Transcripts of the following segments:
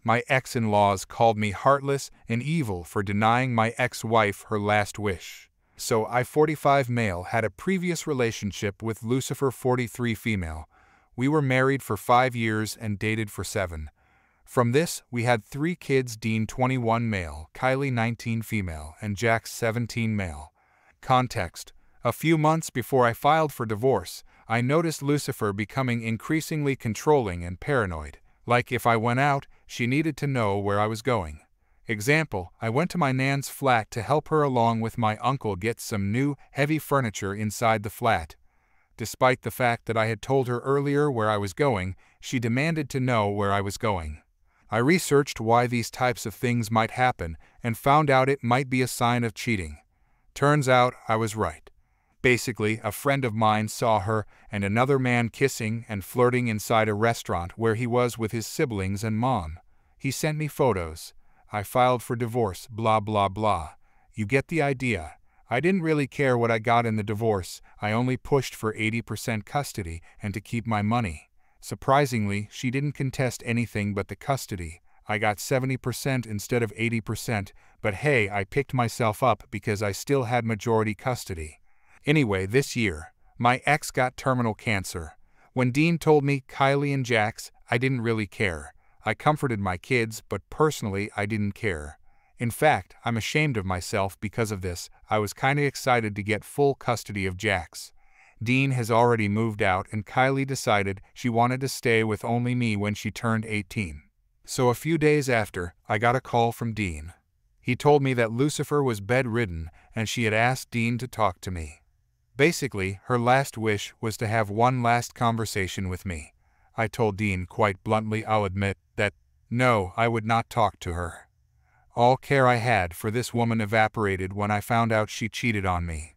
my ex-in-laws called me heartless and evil for denying my ex-wife her last wish. So I, 45 male, had a previous relationship with Lucifer, 43 female. We were married for 5 years and dated for 7. From this, we had 3 kids: Dean, 21 male, Kylie, 19 female, and Jax, 17 male. Context: a few months before I filed for divorce, I noticed Lucifer becoming increasingly controlling and paranoid. Like if I went out, she needed to know where I was going. Example, I went to my nan's flat to help her along with my uncle get some new, heavy furniture inside the flat. Despite the fact that I had told her earlier where I was going, she demanded to know where I was going. I researched why these types of things might happen and found out it might be a sign of cheating. Turns out I was right. Basically, a friend of mine saw her and another man kissing and flirting inside a restaurant where he was with his siblings and mom. He sent me photos. I filed for divorce, blah blah blah. You get the idea. I didn't really care what I got in the divorce. I only pushed for 80% custody and to keep my money. Surprisingly, she didn't contest anything but the custody. I got 70% instead of 80%, but hey, I picked myself up because I still had majority custody. Anyway, this year, my ex got terminal cancer. When Dean told me Kylie and Jax, I didn't really care. I comforted my kids, but personally I didn't care. In fact, I'm ashamed of myself because of this. I was kinda excited to get full custody of Jax. Dean has already moved out and Kylie decided she wanted to stay with only me when she turned 18. So a few days after, I got a call from Dean. He told me that Lucifer was bedridden and she had asked Dean to talk to me. Basically, her last wish was to have one last conversation with me. I told Dean quite bluntly, I'll admit, that no, I would not talk to her. All care I had for this woman evaporated when I found out she cheated on me.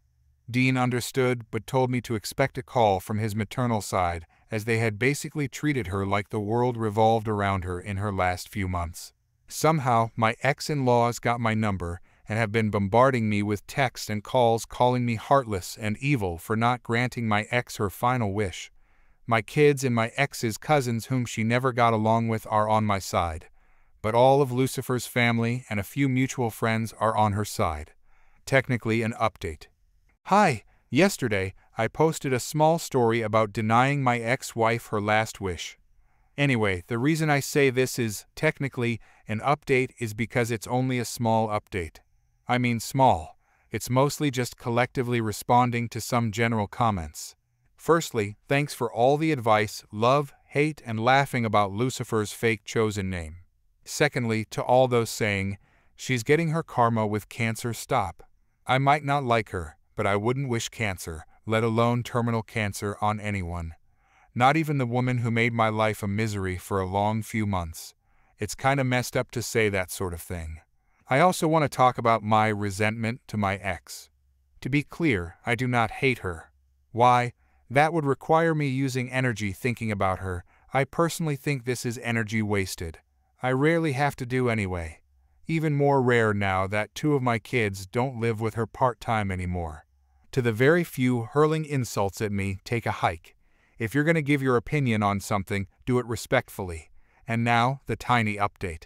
Dean understood but told me to expect a call from his maternal side, as they had basically treated her like the world revolved around her in her last few months. Somehow, my ex-in-laws got my number and have been bombarding me with texts and calls calling me heartless and evil for not granting my ex her final wish. My kids and my ex's cousins whom she never got along with are on my side. But all of Lucifer's family and a few mutual friends are on her side. Technically an update. Hi! Yesterday, I posted a small story about denying my ex-wife her last wish. Anyway, the reason I say this is technically an update is because it's only a small update. I mean small. It's mostly just collectively responding to some general comments. Firstly, thanks for all the advice, love, hate, and laughing about Lucifer's fake chosen name. Secondly, to all those saying, she's getting her karma with cancer, stop. I might not like her, but I wouldn't wish cancer, let alone terminal cancer, on anyone. Not even the woman who made my life a misery for a long few months. It's kinda messed up to say that sort of thing. I also want to talk about my resentment to my ex. To be clear, I do not hate her. Why? That would require me using energy thinking about her. I personally think this is energy wasted. I rarely have to do anyway. Even more rare now that 2 of my kids don't live with her part-time anymore. To the very few hurling insults at me, take a hike. If you're going to give your opinion on something, do it respectfully. And now, the tiny update.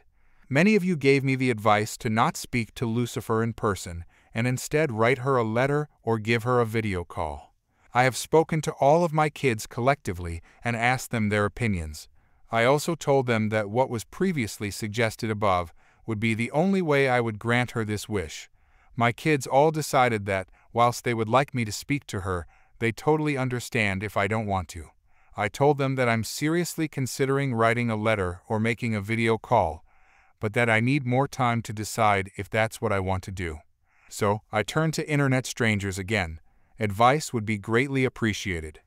Many of you gave me the advice to not speak to Lucifer in person and instead write her a letter or give her a video call. I have spoken to all of my kids collectively and asked them their opinions. I also told them that what was previously suggested above would be the only way I would grant her this wish. My kids all decided that, whilst they would like me to speak to her, they totally understand if I don't want to. I told them that I'm seriously considering writing a letter or making a video call, but that I need more time to decide if that's what I want to do. So, I turned to internet strangers again. Advice would be greatly appreciated.